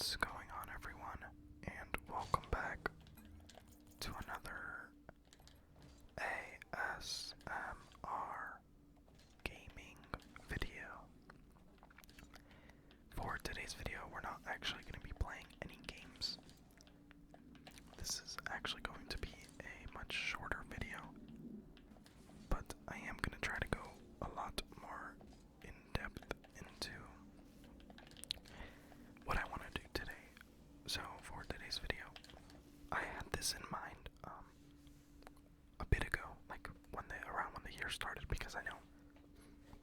What's going on, everyone, and welcome back to another ASMR gaming video. For today's video, we're not actually going to be playing any games. This is actually going to be a much shorter video, but I am going to try to go a lot more in depth into what I want to do today. So for today's video, I had this in mind a bit ago, like around when the year started, because I know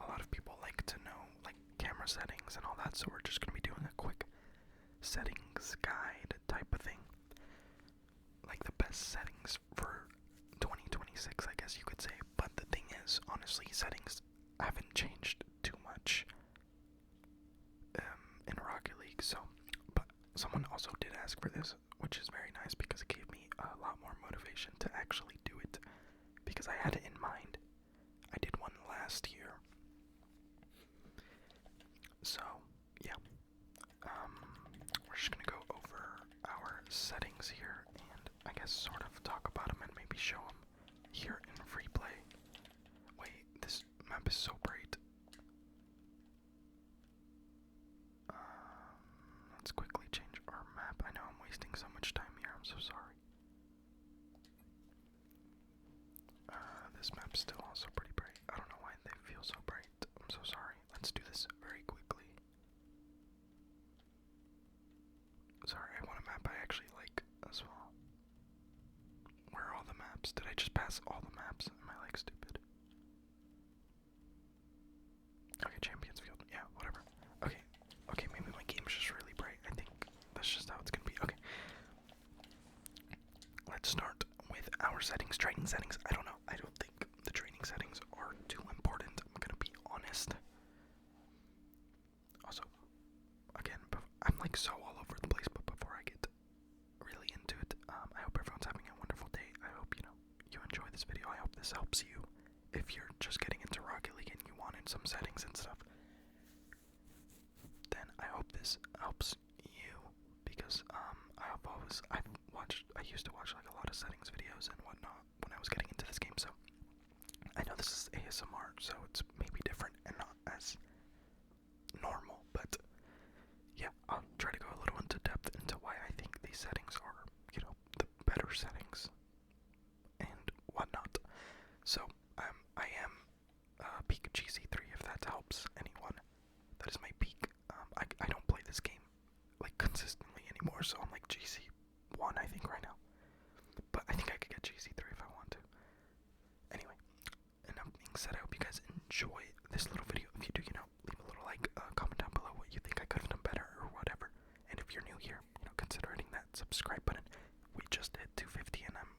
a lot of people like to know like camera settings and all that, so we're just gonna be doing a quick settings guide type of thing, like the best settings for 2026, I guess you could say. But the thing is, honestly, settings haven't changed too much in Rocket League. So, but someone also did ask for this, which is very nice because it gave me a lot more motivation to actually do it, because I had it in mind. I did one last year. So, yeah. We're just gonna go over our settings here and I guess sort of talk about them and maybe show them here in free play. Wait, this map is so bright. Let's quickly change our map. I know I'm wasting so much time here. I'm so sorry. This map's still also pretty bright. I don't know why they feel so bright. I'm so sorry. Let's do this very quickly. Sorry, I want a map I actually like as well. Where are all the maps? Did I just pass all the maps? Am I like stupid? Okay, Champions Field. Yeah, whatever. Okay, maybe my game's just really bright. I think that's just how it's gonna be. Okay. Let's start with our settings. Training settings. I don't know. I don't think the training settings are too important. I'm gonna be honest. Also, again, I'm like so all over the place, but before I get really into it, I hope everyone's having a wonderful day. I hope, you enjoy this video. I hope this helps you if you're just getting into Rocket League and you wanted some settings and stuff. Then I hope this helps you, because I used to watch like a lot of settings videos and whatnot when I was getting into this game, so I know this is ASMR, so it's maybe different and not as normal, but yeah, I'll try to go a little into depth into why I think these settings are, the better settings and whatnot. So, I am peak GC3, if that helps anyone. That is my peak. I don't play this game like consistently anymore, so I'm like GC1 I think right now. But I think I could get GC3 if I want to. Anyway, enough being said, I hope you guys enjoy this little video. If you do, leave a little like, comment down below what you think I could have done better or whatever. And if you're new here, consider hitting that subscribe button. We just hit 250 and I'm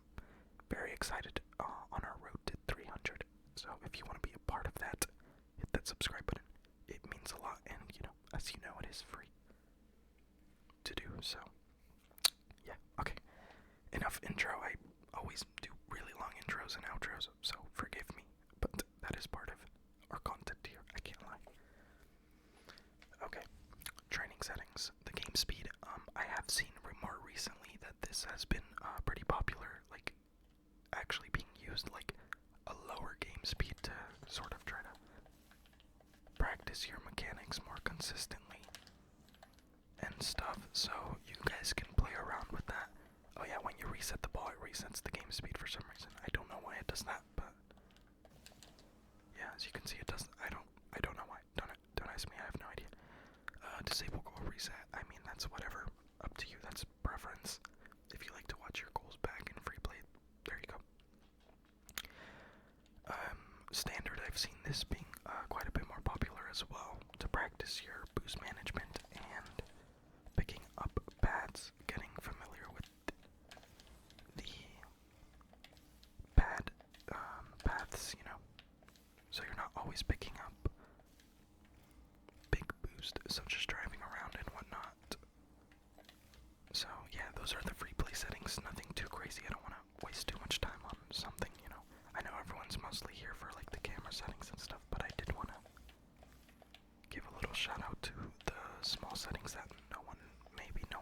very excited on our road to 300. So if you want to be a part of that, hit that subscribe button. It means a lot, and as you know, it is free to do. So yeah, okay. Enough intro. I always do really long intros and outros, so forgive me, but that is part of our content here. I can't lie. Okay, training settings. The game speed. I have seen more recently that this has been pretty popular, like actually being used, like a lower game speed to sort of try to practice your mechanics more consistently and stuff, so you guys can play around with that. Oh yeah, when you reset the ball, it resets the game speed for some reason. I don't know why it does that, but yeah, as you can see, it does. I don't know why. Don't ask me. I have no idea. Disable goal reset. I mean, that's whatever. Up to you. That's preference. If you like to watch your goals back in free play, there you go. Standard. I've seen this being quite a bit more popular as well to practice your boost management and picking up pads, getting familiar with the pad paths, so you're not always picking up big boost, such as driving around and whatnot. So yeah, those are the free play settings, nothing too crazy. I don't want to waste too much time on something, I know everyone's mostly here for like the camera settings and stuff, but I did want to give a little shout out to the small settings that maybe no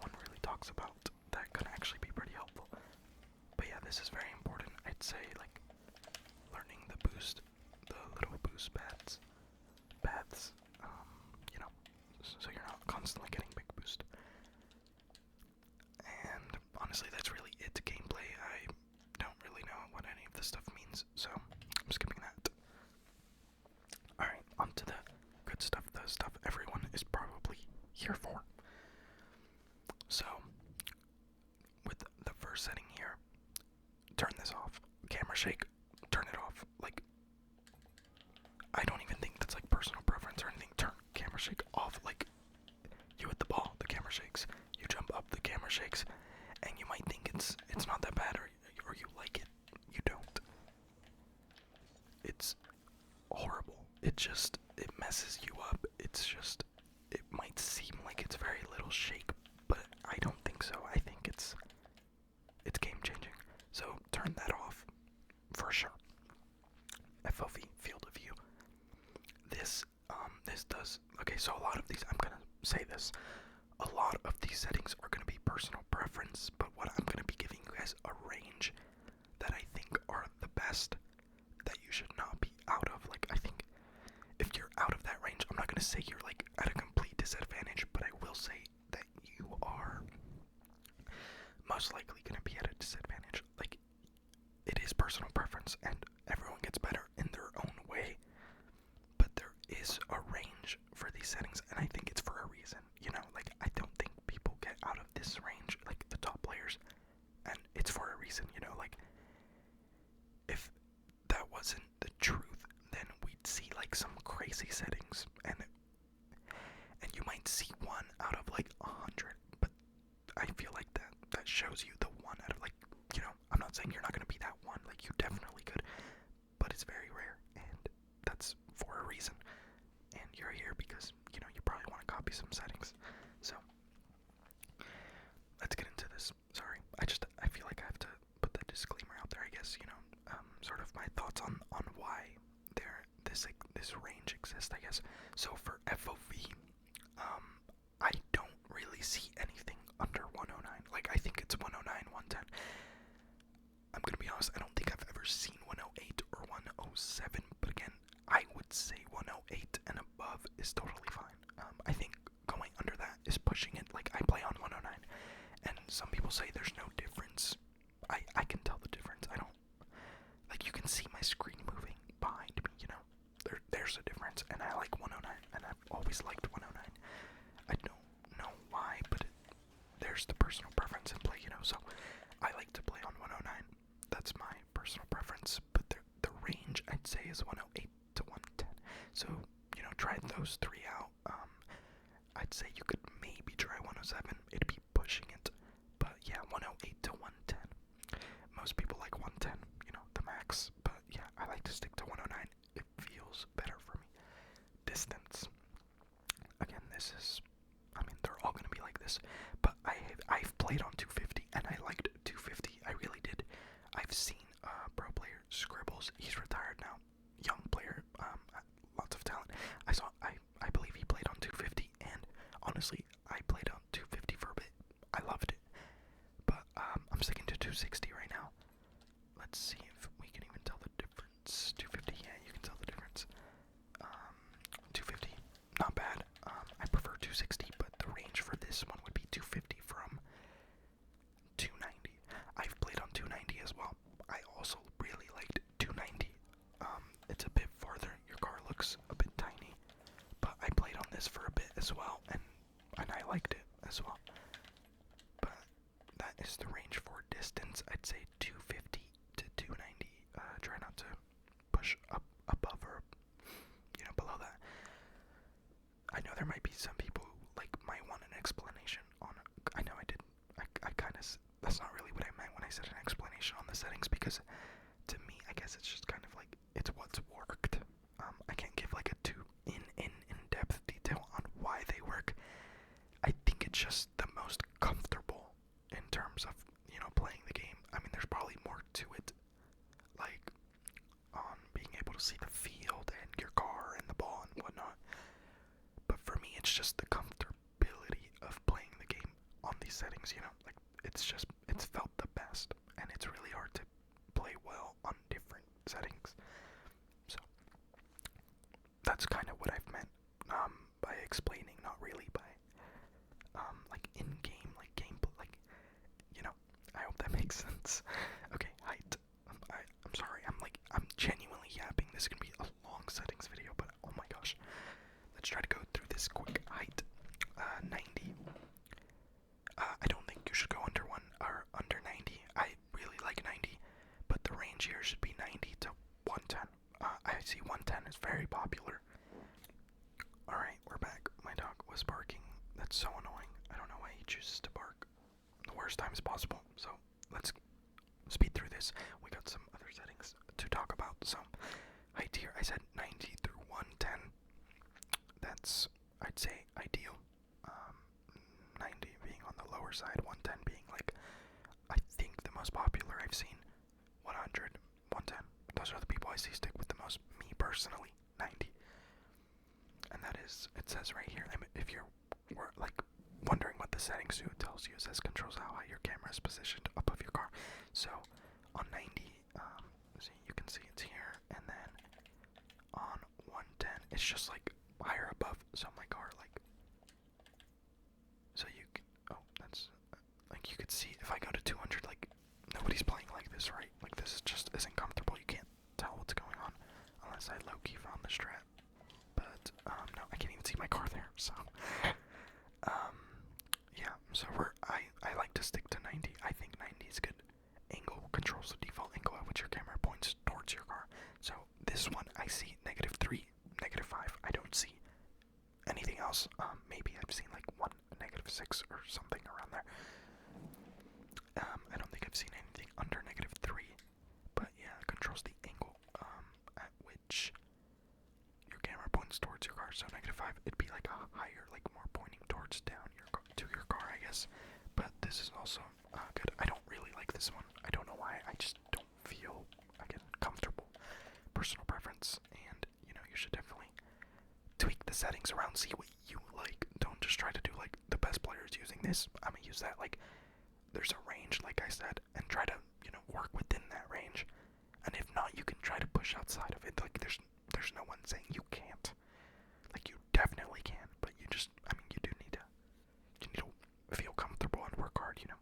talks about that can actually be pretty helpful. But yeah, this is very important. I'd say, like, learning the little boost paths, you know, so you're not constantly getting big boost. And honestly, that's really it to gameplay. I don't really know what any of this stuff means, so I'm skipping that. Alright, on to the good stuff, the stuff everyone is probably here for. So, with the first setting here, turn this off. Camera shake, turn it off. Like, I don't even think that's like personal preference or anything. Turn camera shake off. Like, you hit the ball, the camera shakes. You jump up, the camera shakes. And you might think it's not that bad, or you like it. You don't. It's horrible. It messes you up. It might seem like it's very little shake, but I don't think so. I think it's game changing. So turn that off for sure. FOV, field of view. This does, okay, so a lot of these, I'm gonna say this, a lot of these settings are gonna be personal preference, but what I'm gonna be giving you guys a range that I think are the best that you should not be out of. Like, I think if you're out of that range, I'm not gonna say you're like at a complete disadvantage, but I will say that you are most likely gonna be at a disadvantage. Like, it is personal preference, and everyone gets better in their own way, but there is a range for these settings, and I think it's for a reason, you know? Like, I don't think people get out of this range, like the top players, and it's for a reason, you know? Like, if that wasn't the truth, then we'd see like some crazy settings, and you might see one out of like 100, but I feel like that shows you the one out of, like, you know, I'm not saying you're not gonna be that one, like, you definitely could, but it's very rare, and that's for a reason, and you're here because, you know, you probably want to copy some settings. So let's get into this. Sorry, I feel like I have to put that disclaimer out there, I guess, you know, sort of my thoughts on why this range exists, I guess. So for FOV, I don't really see anything under 109. Like, I think it's 109, 110. I'm gonna be honest, I don't think I've ever seen 108 or 107, but again, I would say 108 and above is totally fine. I think going under that is pushing it. Like, I play on 109, and some people say there's no difference. I can tell the difference. I don't, like, you can see my screen moving behind me, you know? There's a difference, and I like 109, and I've always liked 109. I don't know why, but there's the personal preference in play, you know? So I like to play on 109. That's my personal preference, but the range, I'd say, is 108 to 110. So, you know, try those three out. I'd say you could maybe try 107. It'd be pushing it, but yeah, 108 to 110. Most people like 110, you know, the max, but yeah, I like to stick to 109. It feels better for me. Distance. Again, I mean, they're all gonna be like this, but I've played on 250, and I liked 250. I really did. I've seen pro player Scribbles. He's retired now. Young player, lots of talent. I believe he played on 250, and honestly, I played on 250 for a bit. I loved it, but I'm sticking to 260 right now. Let's see if we can even tell the difference. 250, yeah, you can tell the difference. 250, not bad. I prefer 260, but the range for this one would be 250 from 290. I've played on 290 as well. I also really liked 290. It's a bit farther. Your car looks a bit tiny, but I played on this for a bit as well, and I liked it as well. But that is the range for distance. I'd say 250 to 290. Try not to push up above or, you know, below that. I know there might be some people who, like, might want an explanation on it. I know I did. I kind of, that's not really what I meant when I said an explanation on the settings, because to me, I guess it's just kind of like, it's what's worked. I can't give like a too in-depth detail on why they work. I think it's just the most comfortable in terms of, you know, playing the game. I mean, there's probably more to it, like on being able to see the field and your car and the ball and whatnot. But for me, it's just the comfortability of playing the game on these settings, you know, like it's felt the best, and it's really hard to play well on different settings. So that's kind of what I've meant by explaining, not really by like in-game, like gameplay, like, you know. I hope that makes sense. Okay, height. I'm sorry. I'm genuinely yapping. This is gonna be a long settings video, but oh my gosh, let's try to go through this quick. Height, 90. I don't think you should go under 90. I really like 90, but the range here should be 90 to 110. I see 110 is very popular. Alright, we're back. My dog was barking. That's so annoying. I don't know why he chooses to bark the worst times possible. So let's speed through this. We got some other settings to talk about. So height here, I said 90 through 110. That's, I'd say, ideal. 90 being on the lower side, 110 being like, I think the most popular I've seen. 100, 110. Those are the people I see stick with the most. Me personally, 90. And that is, it says right here, if you're like wondering what the settings do, it tells you, it says controls how high your camera is positioned above your car. So on 90, see, you can see it's here, and then on 110, it's just like higher above. So my car, like, so you can, oh, that's, like, you could see if I go to 200, like, nobody's playing like this, right? Like, this just isn't comfortable. You can't tell what's going on unless I low-key found the strat. But, no, I can't even see my car there, so, yeah, so I like to stick to 90. I think 90 is good. Angle controls the default angle at which your camera points towards your car. So, this one, I see -3, -5. I don't see anything else. Maybe I've seen, like, one -6 or something around there. I don't think I've seen anything under -3, but yeah, it controls the angle, at which your camera points towards your car. So -5, it'd be like a higher, like more pointing towards down to your car, I guess. But this is also good. I don't really like this one. I don't know why. I just don't feel, again, comfortable. Personal preference, and you know, you should definitely tweak the settings around, see what you like. Don't just try to do like the best players using this. I'm gonna use that, like, there's a range, like I said, and try to, you know, work within that range. And if not, you can try to push outside of it. Like, there's no one saying you can't. Like, you definitely can, but you just, I mean, you need to feel comfortable and work hard, you know.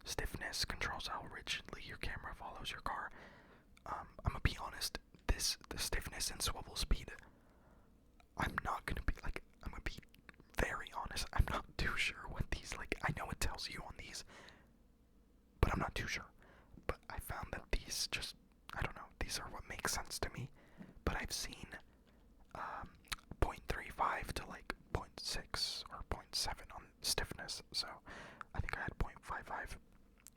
Stiffness controls how rigidly your camera follows your car. I'm gonna be honest, the stiffness and swivel speed, I'm gonna be very honest, I'm not too sure what these, like, I know it tells you on these, but I'm not too sure. But I found that these just, I don't know, these are what makes sense to me. But I've seen 0.35 to like 0.6 or 0.7 on stiffness, so I think I had 0.55.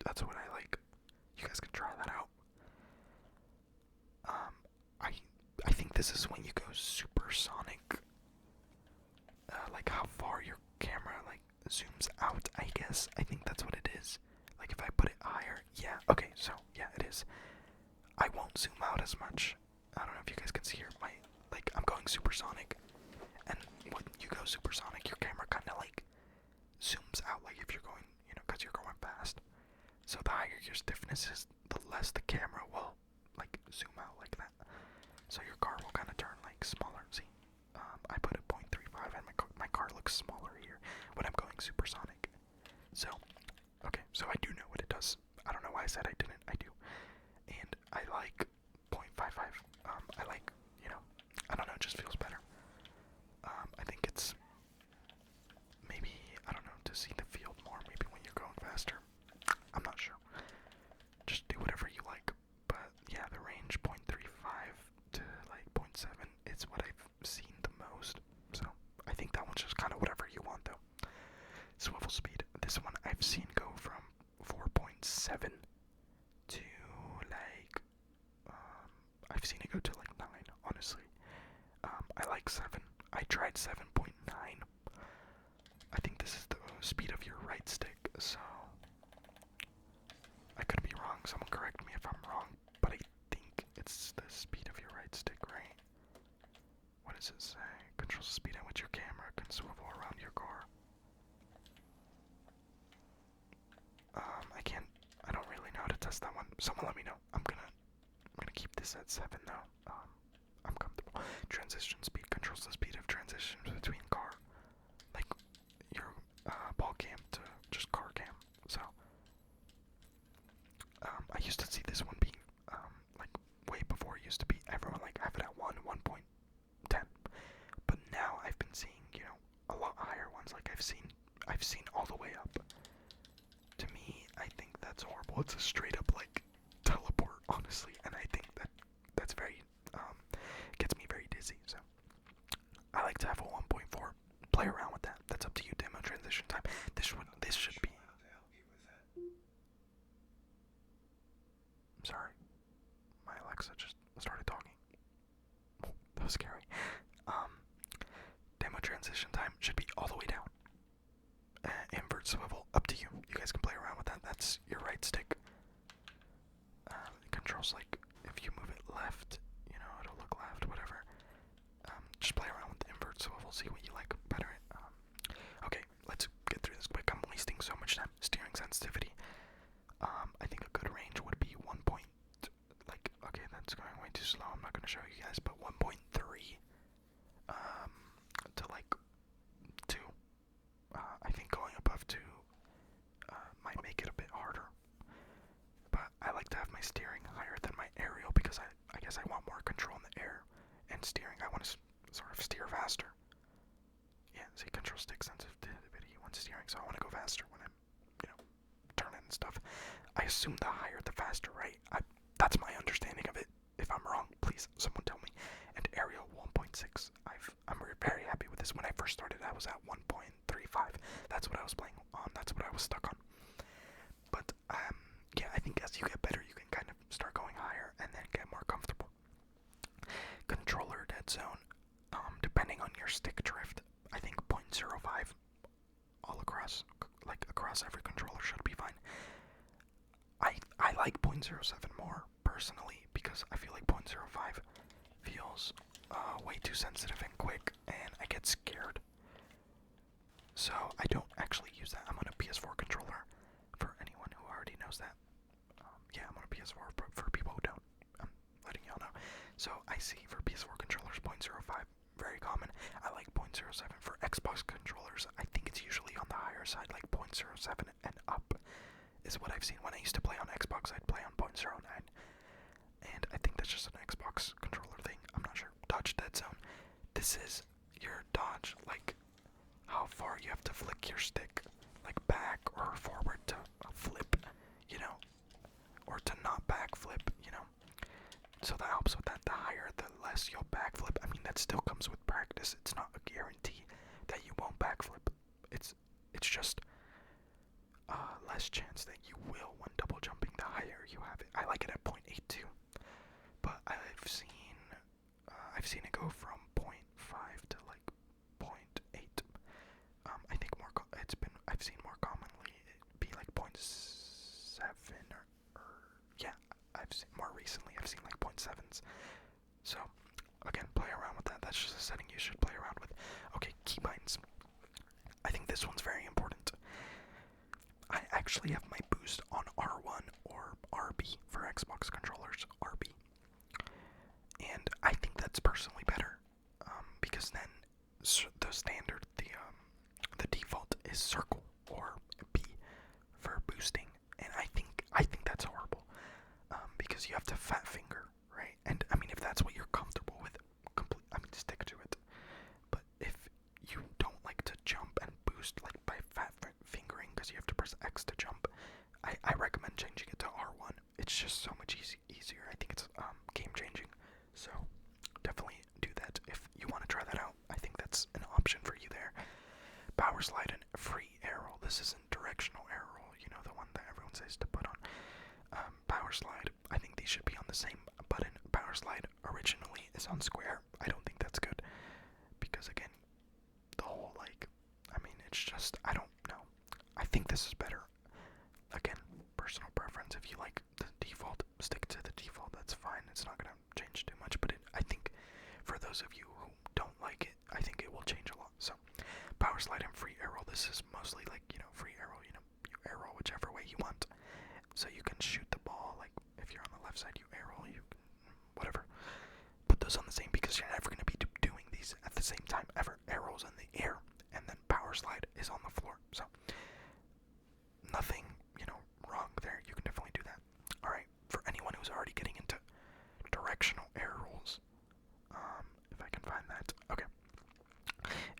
That's what I like. You guys can try that out. I think this is when you go supersonic. Like how far your camera like zooms out, I guess. I think that's what it is. Like if I put it higher, yeah. Okay, so yeah, it is. I won't zoom out as much. I don't know if you guys can see here. I'm going supersonic, and when you go supersonic, your camera kind of like zooms out. Like if you're going, you know, because you're going fast. So the higher your stiffness is, the less the camera will like zoom out like that. So your car will kind of turn like smaller. See, I put a 0.35, and my car looks smaller here when I'm going supersonic. So, okay, so I do know what it does. I don't know why I said I didn't. I do, and I like 0.55. I like, you know, I don't know, it just feels better. I think it's maybe, I don't know, to see the field more, maybe when you're going faster. I'm not sure. Just do whatever you like. But yeah, the range 0.35 to like 0.7 is what I've seen the most. So I think that one's just kind of whatever you want though. Swivel speed. This one I've seen go from 4.7 to like, I've seen it go to like 9, honestly. I like 7. I tried 7.9. I think this is the speed of your right stick, so I could be wrong. Someone correct me if I'm wrong, but I think it's the speed of your right stick, right? What does it say? Controls the speed at which your camera can swivel around your car. test that one. Someone let me know. I'm gonna keep this at 7 though. I'm comfortable. Transition speed controls the speed of transitions between car, like your ball cam to just car cam. So I used to see this one being like way before it used to be. Everyone like have it at 1.10, but now I've been seeing a lot higher ones. Like I've seen all the way up. To me, I think that's horrible. It's a straight up like teleport, honestly, and I think that's very gets me very dizzy. So I like to have a 1.4. Play around with that. That's up to you. Demo transition time. This should be. Sorry, my Alexa just started talking. That was scary. Demo transition time should be all the way down. Invert swivel, up to you. You guys can play around with that. That's your right stick. It controls like if you move it left, it'll look left, whatever. Just play around with the invert swivel, see what you like better. Okay, let's get through this quick. I'm wasting so much time. Steering sensitivity. I think a good range would be 1 point. Okay, that's going way too slow. I'm not gonna show you guys, but 1.3 to like 2. I think going above 2 might make it a bit harder. But I like to have my steering higher than my aerial because I guess I want more control in the air. And steering, I want to sort of steer faster. Yeah, see, control stick sensitivity when steering, so I want to go faster when I'm, turning and stuff. I assume the higher the faster, right? That's my understanding of it. If I'm wrong, please, someone tell me. And aerial 1.6. I'm very happy with this. When I first started, I was at 1.35. That's what I was playing on. That's what I was stuck on. But yeah, I think as you get better, you can kind of start going higher and then get more comfortable. Controller dead zone, depending on your stick drift, I think 0.05 all across, like across every controller should be fine. I like 0.07 more personally because I feel like 0.05 feels way too sensitive and quick, and I get scared. So I don't actually use that. I'm on a PS4 controller. For anyone who already knows that, yeah, I'm on a PS4. For people who don't, I'm letting y'all know. So I see for PS4 controllers 0.05, very common. I like 0.07 for Xbox controllers. I think it's usually on the higher side, like 0.07 and up is what I've seen. When I used to play on Xbox, I'd play on 0.09, and I think that's just an Xbox controller thing. I'm not sure. Dodge dead zone. This is your dodge, like how far you have to flick your stick, like back or forward to flip, or to not backflip, So that helps with that. The higher, the less you'll backflip. I mean, that still comes with practice. It's not a guarantee that you won't backflip. It's just less chance that you will when double jumping. The higher you have it. I like it at 0.82, but I've seen it go from 0.5 to like 0.8. I think I've seen more commonly it be like 0.7 or yeah, I've seen more recently. I've seen like 0.7s. So again, play around with that. That's just a setting you should play around with. Okay, keybinds. I think this one's very important. I actually have my boost on R1 or RB for Xbox controllers, RB. And I think that's personally better, because then the standard, the default is circle or B for boosting, and I think that's horrible, because you have to fat finger, right? And I mean, if that's what you're comfortable with, stick to it. But if you don't like to jump and boost like by fat fingering, because you have to press X to jump, I recommend changing it to R1. It's just so much easier. I think it's game changing. So definitely do that if you want to try that out. I think that's an option for you there. Power slide and free arrow. This isn't directional arrow, the one that everyone says to put on. Power slide. I think these should be on the same button. Power slide originally is on square. I don't think that's good because again, the whole it's just I don't know. I think this is better. Again, personal preference. If you like the default, stick to the default. That's fine. It's not gonna change too much. But I think for those of you who don't like it, I think it will change a lot. So, power slide and free arrow. This is mostly like free arrow. You arrow whichever way you want. So you can shoot the ball left side, you air roll, you can, whatever. Put those on the same because you're never going to be doing these at the same time ever. Air rolls in the air, and then power slide is on the floor. So nothing, wrong there. You can definitely do that. Alright, for anyone who's already getting into directional air rolls, if I can find that. Okay.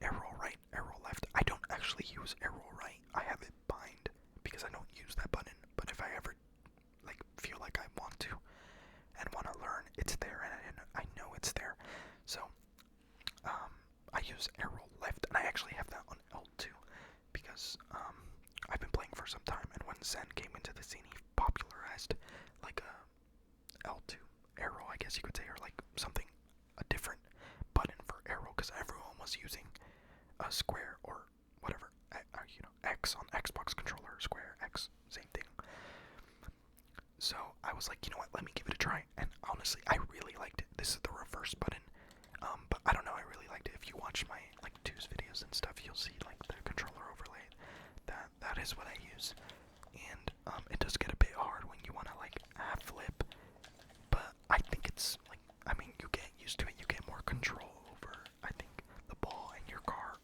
Air roll right, air roll left. I don't actually use air roll right. I have it bind because I don't use that button. But if I ever feel like I want to and want to learn, it's there, and I know it's there. So I use air roll left, and I actually have that on L2 because I've been playing for some time, and when Zen came into the scene, he popularized like a L2 air roll, I guess you could say, or like something, a different button for air roll, because everyone was using a square or whatever, X on Xbox controller, square, X, same thing. So I was like, you know what, let me give it a try, and honestly, I really liked it. This is the reverse button, but I don't know, I really liked it. If you watch my, twos videos and stuff, you'll see, the controller overlay. That is what I use, and, it does get a bit hard when you want to, half flip, but I think it's, you get used to it, you get more control over, I think, the ball and your car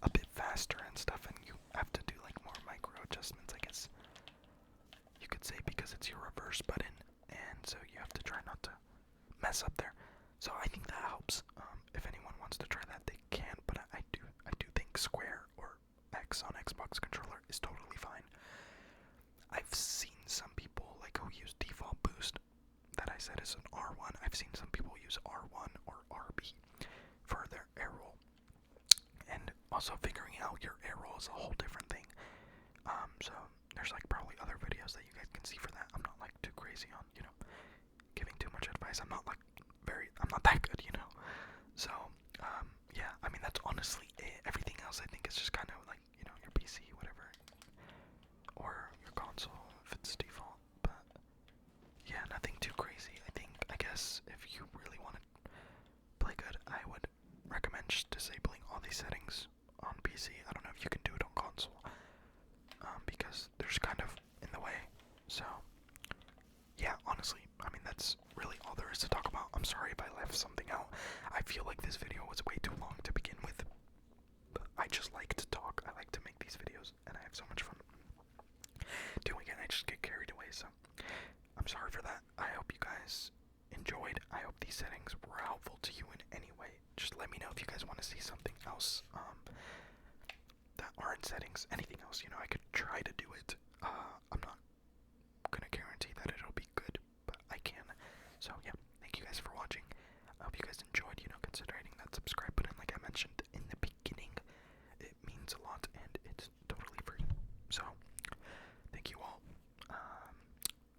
a bit faster and stuff, and you have to do, more micro adjustments, I guess you could say, because it's your reverse button, and so you have to try not to mess up there. So I think that helps. If anyone wants to try that, they can, but I do think square or X on Xbox controller is totally fine. I've seen some people who use default boost that I said is an R1. I've seen some people use R1 or RB for their air roll, and also figuring out your air roll is a whole different thing. So there's probably other videos that you guys can see for that. I'm not too crazy on giving too much advice. I'm not that good, So yeah, that's honestly it. Everything else I think is just kind of your PC, whatever, or your console if it's default. But yeah, nothing too crazy. I guess if you really want to play good, I would recommend just disabling all these settings on PC. I don't know if you can do it on console, because there's kind of in the way. So yeah, honestly, that's really all there is to talk about. I'm sorry if I left something out. I feel like this video was way too long to begin with, but I just like to talk. I like to make these videos, and I have so much fun doing it. I just get carried away, so I'm sorry for that. I hope you guys enjoyed. I hope these settings were helpful to you in any way. Just let me know if you guys want to see something else that aren't settings. Anything else, I could try to do it. I'm not gonna guarantee that it'll be good, but I can. So yeah, thank you guys for watching. I hope you guys enjoyed, consider hitting that subscribe button like I mentioned in the beginning. It means a lot, and it's totally free. So thank you all.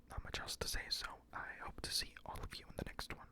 Not much else to say, so I hope to see all of you in the next one.